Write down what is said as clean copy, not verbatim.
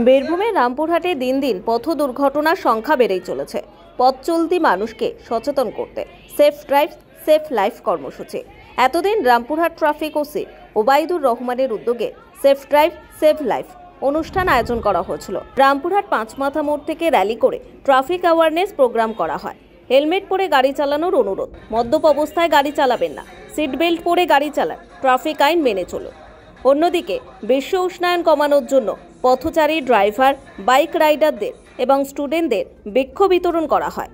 বীরভূমের রামপুরহাটে দিন দিন পথ দুর্ঘটনার সংখ্যা বেড়েই চলেছে। পথ চলতি মানুষকে সচেতন করতে সেফ ড্রাইভ সেফ লাইফ কর্মসূচি এতদিন রামপুরহাট ট্রাফিক ওসি ওবায়দুর রহমানের উদ্যোগে সেফ ড্রাইভ সেফ লাইফ অনুষ্ঠান আয়োজন করা হয়েছিল। রামপুরহাট পাঁচমাথা মোড় থেকে র্যালি করে ট্রাফিক অ্যাওয়ারনেস প্রোগ্রাম করা হয়। হেলমেট পরে গাড়ি চালানোর অনুরোধ, মদ্যপ অবস্থায় গাড়ি চালাবেন না, সিট বেল্ট পরে গাড়ি চালান, ট্রাফিক আইন মেনে চলুন। অন্যদিকে বিশ্ব উষ্ণায়ন কমানোর জন্য পথচারী, ড্রাইভার, বাইক রাইডারদের এবং স্টুডেন্টদের বৃক্ষ বিতরণ করা হয়।